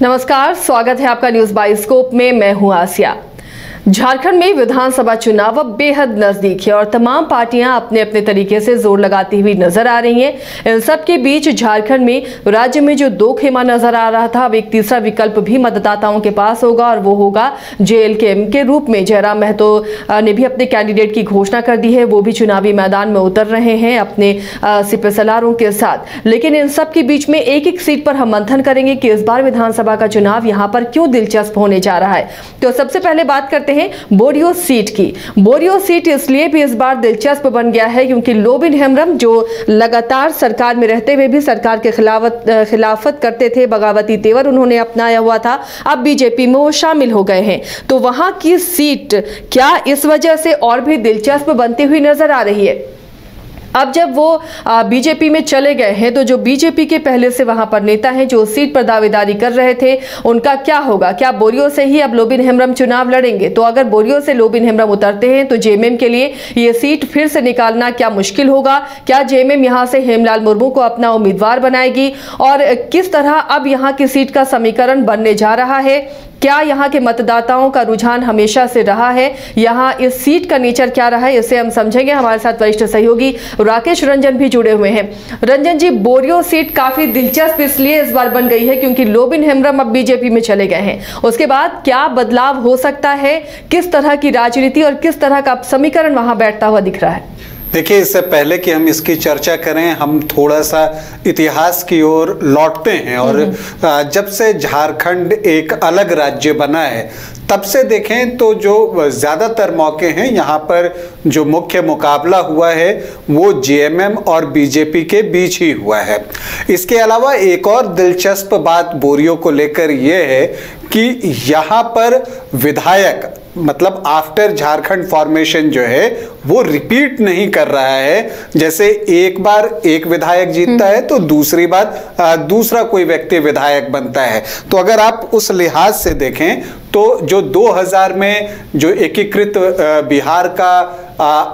नमस्कार, स्वागत है आपका न्यूज बाइस्कोप में। मैं हूं आसिया। झारखंड में विधानसभा चुनाव अब बेहद नजदीक है और तमाम पार्टियां अपने अपने तरीके से जोर लगाती हुई नजर आ रही हैं। इन सब के बीच झारखंड में राज्य में जो दो खेमा नजर आ रहा था, अब एक तीसरा विकल्प भी मतदाताओं के पास होगा और वो होगा जेएलके के रूप में जयराम महतो ने भी अपने कैंडिडेट की घोषणा कर दी है। वो भी चुनावी मैदान में उतर रहे हैं अपने सिपहसालारों के साथ। लेकिन इन सब के बीच में एक एक सीट पर हम मंथन करेंगे कि इस बार विधानसभा का चुनाव यहाँ पर क्यों दिलचस्प होने जा रहा है। तो सबसे पहले बात करते हैं बोरियो सीट की। बोरियो सीट इसलिए भी इस बार दिलचस्प बन गया है क्योंकि लोबिन हेम्ब्रम, जो लगातार सरकार में रहते हुए भी सरकार के खिलाफत करते थे, बगावती तेवर उन्होंने अपनाया हुआ था, अब बीजेपी में वो शामिल हो गए हैं। तो वहां की सीट क्या इस वजह से और भी दिलचस्प बनती हुई नजर आ रही है। अब जब वो बीजेपी में चले गए हैं तो जो बीजेपी के पहले से वहां पर नेता हैं जो सीट पर दावेदारी कर रहे थे, उनका क्या होगा? क्या बोरियो से ही अब लोबिन हेम्ब्रम चुनाव लड़ेंगे? तो अगर बोरियो से लोबिन हेम्ब्रम उतरते हैं तो जेएमएम के लिए ये सीट फिर से निकालना क्या मुश्किल होगा? क्या जेएमएम यहां से हेमलाल मुर्मू को अपना उम्मीदवार बनाएगी? और किस तरह अब यहां की सीट का समीकरण बनने जा रहा है? क्या यहाँ के मतदाताओं का रुझान हमेशा से रहा है? यहाँ इस सीट का नेचर क्या रहा है, इसे हम समझेंगे। हमारे साथ वरिष्ठ सहयोगी राकेश रंजन भी जुड़े हुए हैं। रंजन जी, बोरियो सीट काफी दिलचस्प इसलिए इस बार बन गई है क्योंकि लोबिन हेम्ब्रम अब बीजेपी में चले गए हैं। उसके बाद क्या बदलाव हो सकता है? किस तरह की राजनीति और किस तरह का समीकरण वहां बैठता हुआ दिख रहा है? देखिए, इससे पहले कि हम इसकी चर्चा करें, हम थोड़ा सा इतिहास की ओर लौटते हैं। और जब से झारखंड एक अलग राज्य बना है तब से देखें तो जो ज़्यादातर मौके हैं यहाँ पर जो मुख्य मुकाबला हुआ है वो जेएमएम और बीजेपी के बीच ही हुआ है। इसके अलावा एक और दिलचस्प बात बोरियो को लेकर ये है कि यहाँ पर विधायक मतलब आफ्टर झारखंड फॉर्मेशन जो है वो रिपीट नहीं कर रहा है। जैसे एक बार एक विधायक जीतता है तो दूसरी बार दूसरा कोई व्यक्ति विधायक बनता है। तो अगर आप उस लिहाज से देखें तो जो 2000 में जो एकीकृत बिहार का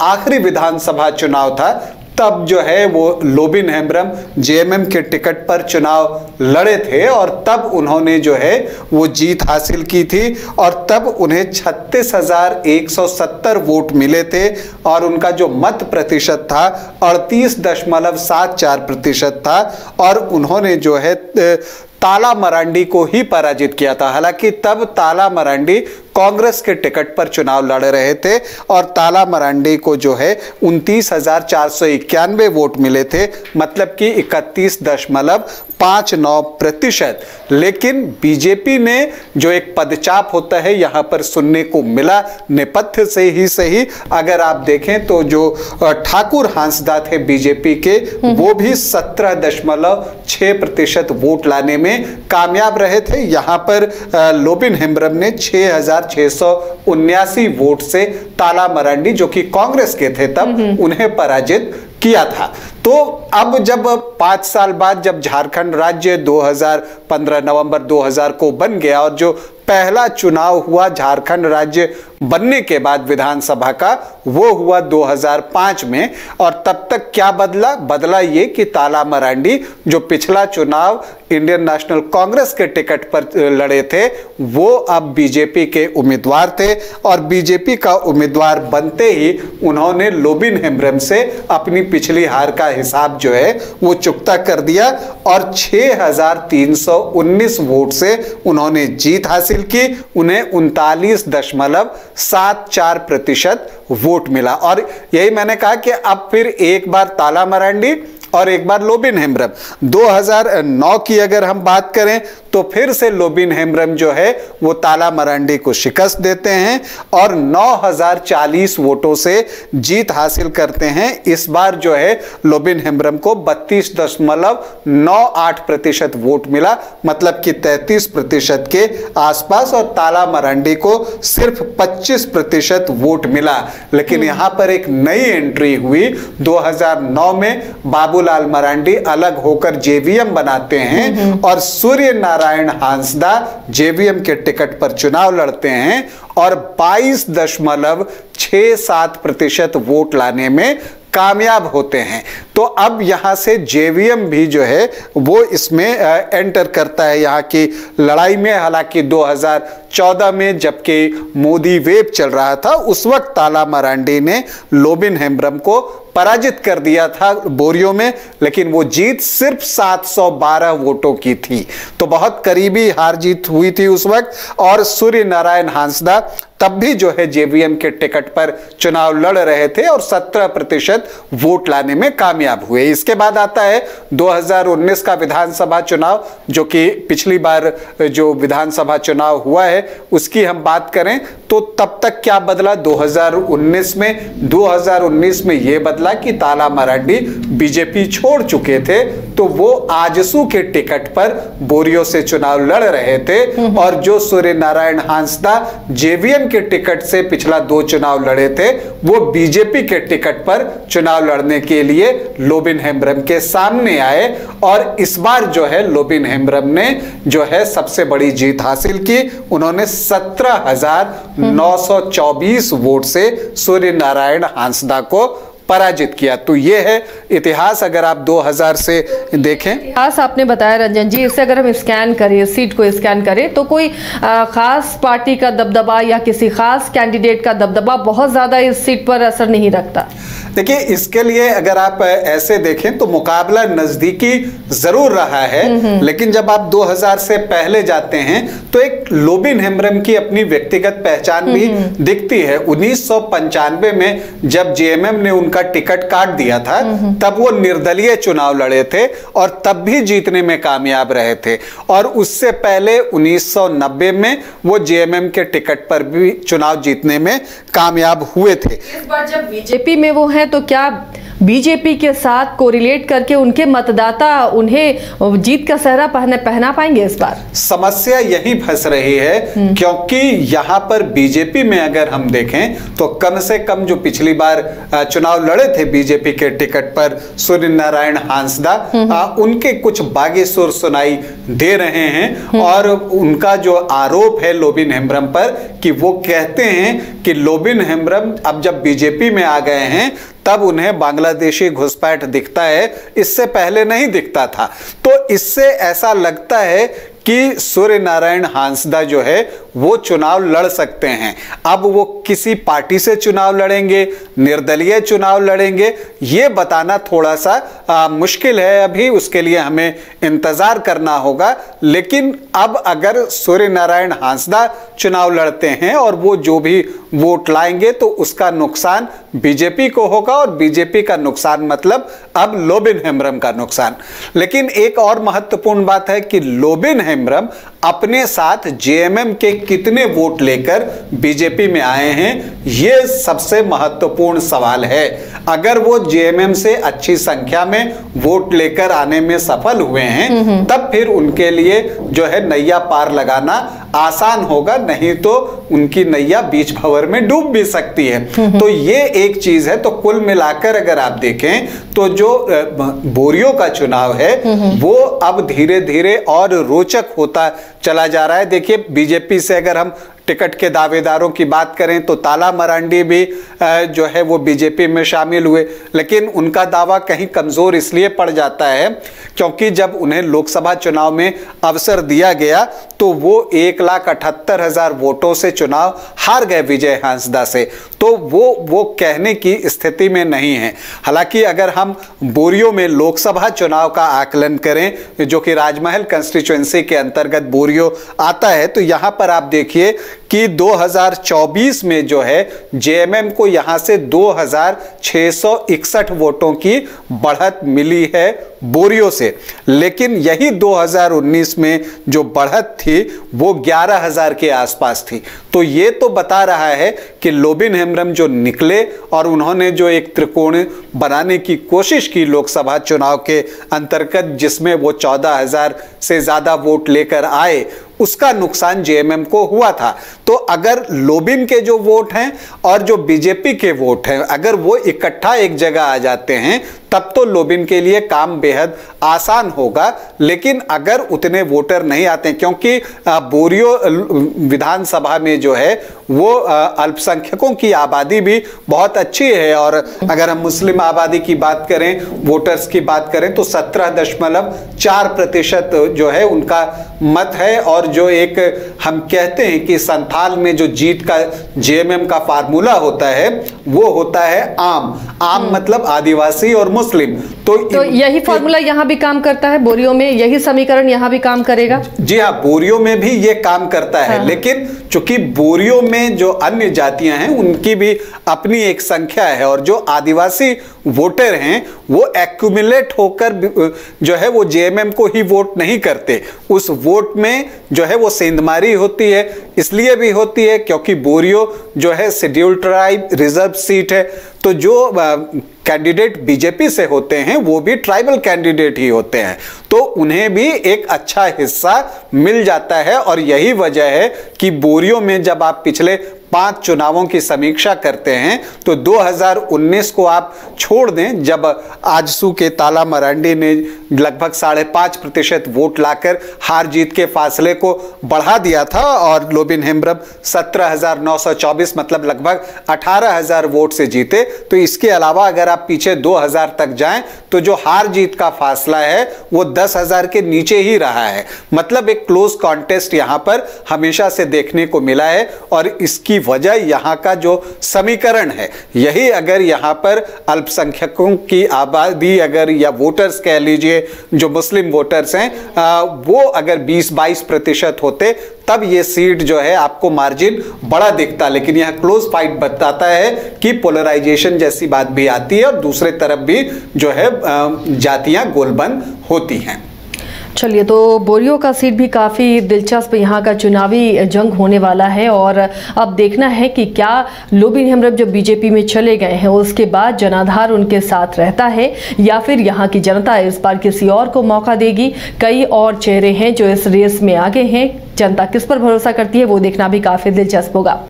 आखिरी विधानसभा चुनाव था, तब जो है वो लोबिन हेम्ब्रम जेएमएम के टिकट पर चुनाव लड़े थे और तब उन्होंने जो है वो जीत हासिल की थी और तब उन्हें 36,170 वोट मिले थे और उनका जो मत प्रतिशत था 38.74% था और उन्होंने जो है ताला मरांडी को ही पराजित किया था। हालांकि तब ताला मरांडी कांग्रेस के टिकट पर चुनाव लड़ रहे थे और ताला मरांडी को जो है 29,491 वोट मिले थे, मतलब कि 31.59%। लेकिन बीजेपी ने जो एक पदचाप होता है यहाँ पर सुनने को मिला, नेपथ्य से ही सही। अगर आप देखें तो जो ठाकुर हांसदा थे बीजेपी के, वो भी 17.6% वोट लाने में कामयाब रहे थे। यहाँ पर लोबिन हेम्ब्रम ने 6,679 वोट से ताला मरांडी, जो कि कांग्रेस के थे तब, उन्हें पराजित किया था। तो अब जब 5 साल बाद जब झारखंड राज्य 2015 नवंबर 2000 को बन गया और जो पहला चुनाव हुआ झारखंड राज्य बनने के बाद विधानसभा का, वो हुआ 2005 में। और तब तक क्या बदला ये कि ताला मरांडी जो पिछला चुनाव इंडियन नेशनल कांग्रेस के टिकट पर लड़े थे, वो अब बीजेपी के उम्मीदवार थे और बीजेपी का उम्मीदवार बनते ही उन्होंने लोबिन हेम्ब्रम से अपनी पिछली हार का हिसाब जो है वो चुकता कर दिया और 6,319 वोट से उन्होंने जीत हासिल की। उन्हें 39.74% वोट मिला। और यही मैंने कहा कि अब फिर एक बार ताला मरांडी और एक बार लोबिन हेम्ब्रम। 2009 की अगर हम बात करें तो फिर से लोबिन हेम्ब्रम जो है वो ताला मरांडी को शिकस्त देते हैं और 9,040 वोटों से जीत हासिल करते हैं। इस बार जो है लोबिन हेम्ब्रम को 32.98% वोट मिला, मतलब कि 33% के आसपास, और ताला मरांडी को सिर्फ 25% वोट मिला। लेकिन यहां पर एक नई एंट्री हुई 2009 में। बाबूलाल मरांडी अलग होकर जेवीएम बनाते हैं और सूर्य नारायण हांसदा जेवीएम के टिकट पर चुनाव लड़ते हैं और 22.67% वोट लाने में कामयाब होते हैं। तो अब यहां से जेवीएम भी जो है वो इसमें एंटर करता है यहाँ की लड़ाई में। हालांकि 2014 में जबकि मोदी वेव चल रहा था, उस वक्त ताला मरांडी ने लोबिन हेम्ब्रम को पराजित कर दिया था बोरियो में, लेकिन वो जीत सिर्फ 712 वोटों की थी। तो बहुत करीबी हार जीत हुई थी उस वक्त। और सूर्य नारायण हांसदा तब भी जो है जेवीएम के टिकट पर चुनाव लड़ रहे थे और 17% वोट लाने में कामयाब हुए। इसके बाद आता है 2019 का विधानसभा चुनाव, जो कि पिछली बार जो विधानसभा चुनाव हुआ है उसकी हम बात करें तो तब तक क्या बदला 2019 में यह बदला कि ताला मरांडी बीजेपी छोड़ चुके थे, तो वो आजसू के टिकट पर बोरियो से चुनाव लड़ रहे थे। और जो सूर्य नारायण हांसदा जेवीएम के टिकट से पिछला 2 चुनाव लड़े थे, वो बीजेपी के टिकट पर चुनाव लड़ने के लिए लोबिन हेम्ब्रम के सामने आए। और इस बार जो है लोबिन हेम्ब्रम ने जो है सबसे बड़ी जीत हासिल की। उन्होंने 17,924 वोट से सूर्य नारायण हांसदा को पराजित किया। तो ये है इतिहास। अगर आप 2000 से देखें, इतिहास आपने बताया रंजन जी, इससे अगर हम स्कैन करें, सीट को स्कैन करें, तो कोई खास पार्टी का दबदबा या किसी खास कैंडिडेट का दबदबा बहुत ज्यादा इस सीट पर असर नहीं रखता। देखिए, इसके लिए अगर आप ऐसे देखें तो मुकाबला नजदीकी जरूर रहा है, लेकिन जब आप 2000 से पहले जाते हैं तो एक लोबिन हेम्ब्रम की अपनी व्यक्तिगत पहचान भी दिखती है। 1995 में जब जेएमएम ने उनका टिकट काट दिया था, तब वो निर्दलीय चुनाव लड़े थे और तब भी जीतने में कामयाब रहे थे। और उससे पहले 1990 में वो जेएमएम के टिकट पर भी चुनाव जीतने में कामयाब हुए थे। इस बार जब बीजेपी में वो है तो क्या बीजेपी के साथ कोरिलेट करके उनके मतदाता उन्हें जीत का सेहरा पहना पाएंगे? इस बार समस्या यही फंस रही है, क्योंकि यहां पर बीजेपी में अगर हम देखें तो कम से कम जो पिछली बार चुनाव लड़े थे बीजेपी के टिकट पर सूर्य नारायण हांसदा, उनके कुछ बागी सुर सुनाई दे रहे हैं। और उनका जो आरोप है लोबिन हेम्ब्रम पर कि वो कहते हैं कि लोबिन हेम्ब्रम अब जब बीजेपी में आ गए हैं तब उन्हें बांग्लादेशी घुसपैठ दिखता है, इससे पहले नहीं दिखता था। तो इससे ऐसा लगता है कि सूर्य नारायण हांसदा जो है वो चुनाव लड़ सकते हैं। अब वो किसी पार्टी से चुनाव लड़ेंगे, निर्दलीय चुनाव लड़ेंगे, ये बताना थोड़ा सा मुश्किल है। अभी उसके लिए हमें इंतजार करना होगा। लेकिन अब अगर सूर्य नारायण हांसदा चुनाव लड़ते हैं और वो जो भी वोट लाएंगे तो उसका नुकसान बीजेपी को होगा, और बीजेपी का नुकसान मतलब अब लोबिन हेम्ब्रम का नुकसान। लेकिन एक और महत्वपूर्ण बात है कि लोबिन हेम्ब्रम अपने साथ जेएमएम के कितने वोट लेकर बीजेपी में आए हैं, यह सबसे महत्वपूर्ण सवाल है। अगर वो जेएमएम से अच्छी संख्या में वोट लेकर आने में सफल हुए हैं, तब फिर उनके लिए जो है नैया पार लगाना आसान होगा, नहीं तो उनकी नैया बीच भंवर में डूब भी सकती है। तो ये एक चीज है। तो कुल मिलाकर अगर आप देखें तो जो बोरियो का चुनाव है वो अब धीरे धीरे और रोचक होता चला जा रहा है। देखिए, बीजेपी से अगर हम टिकट के दावेदारों की बात करें तो ताला मरांडी भी जो है वो बीजेपी में शामिल हुए, लेकिन उनका दावा कहीं कमजोर इसलिए पड़ जाता है क्योंकि जब उन्हें लोकसभा चुनाव में अवसर दिया गया तो वो 1,78,000 वोटों से चुनाव हार गए विजय हांसदा से। तो वो कहने की स्थिति में नहीं है। हालांकि अगर हम बोरियो में लोकसभा चुनाव का आकलन करें, जो कि राजमहल कंस्टिट्यूएंसी के अंतर्गत बोरियो आता है, तो यहां पर आप देखिए कि 2024 में जो है जेएमएम को यहां से 2,661 वोटों की बढ़त मिली है बोरियो से। लेकिन यही 2019 में जो बढ़त थी वो 11,000 के आसपास थी। तो ये तो बता रहा है कि लोबिन हेम्ब्रम जो निकले और उन्होंने जो एक त्रिकोण बनाने की कोशिश की लोकसभा चुनाव के अंतर्गत, जिसमें वो 14,000 से ज्यादा वोट लेकर आए, उसका नुकसान जेएमएम को हुआ था। तो अगर लोबिन के जो वोट हैं और जो बीजेपी के वोट हैं, अगर वो इकट्ठा एक जगह आ जाते हैं तब तो लोबिन के लिए काम बेहद आसान होगा। लेकिन अगर उतने वोटर नहीं आते, क्योंकि बोरियो विधानसभा में जो है वो अल्पसंख्यकों की आबादी भी बहुत अच्छी है। और अगर हम मुस्लिम आबादी की बात करें, वोटर्स की बात करें, तो 17.4% जो है उनका मत है। और जो एक हम कहते हैं कि संथाल में जो जीत का जेएमएम का फार्मूला होता है वो होता है आम मतलब आदिवासी और मुस्लिम। तो यही फार्मूला यहाँ भी काम करता है, बोरियो में यही समीकरण यहाँ भी काम करेगा। जी हाँ, बोरियो में भी ये काम करता है। हाँ। लेकिन चूंकि बोरियो में जो अन्य जातियां हैं उनकी भी अपनी एक संख्या है, और जो आदिवासी वोटर हैं वो एक्यूमुलेट होकर जो है वो जेएमएम को ही वोट नहीं करते। उस वोट में जो है वो सेंधमारी होती है, इसलिए भी होती है क्योंकि बोरियो जो है शेड्यूल्ड ट्राइब रिजर्व सीट है। तो जो कैंडिडेट बीजेपी से होते हैं वो भी ट्राइबल कैंडिडेट ही होते हैं, तो उन्हें भी एक अच्छा हिस्सा मिल जाता है। और यही वजह है कि बोरियो में जब आप पिछले 5 चुनावों की समीक्षा करते हैं तो 2019 को आप छोड़ दें, जब आजसू के ताला मरांडी ने लगभग 5.5% वोट लाकर हार जीत के फासले को बढ़ा दिया था, और लोबिन हेम्ब्रम 17,924 मतलब लगभग 18,000 वोट से जीते। तो इसके अलावा अगर आप पीछे 2000 तक जाएं तो जो हार जीत का फासला है वो 10,000 के नीचे ही रहा है। मतलब एक क्लोज कॉन्टेस्ट यहां पर हमेशा से देखने को मिला है। और इसकी वजह यहां का जो समीकरण है, यही अगर यहां पर अल्पसंख्यकों की आबादी अगर या वोटर्स कह लीजिए जो मुस्लिम वोटर्स हैं वो अगर 20-22% होते तब ये सीट जो है आपको मार्जिन बड़ा दिखता। लेकिन यह क्लोज फाइट बताता है कि पोलराइजेशन जैसी बात भी आती है और दूसरे तरफ भी जो है जातियां गोलबंद होती हैं। चलिए, तो बोरियो का सीट भी काफ़ी दिलचस्प यहाँ का चुनावी जंग होने वाला है। और अब देखना है कि क्या लोबिन हेम्ब्रम जब बीजेपी में चले गए हैं उसके बाद जनाधार उनके साथ रहता है या फिर यहाँ की जनता इस बार किसी और को मौका देगी। कई और चेहरे हैं जो इस रेस में आगे हैं, जनता किस पर भरोसा करती है वो देखना भी काफ़ी दिलचस्प होगा।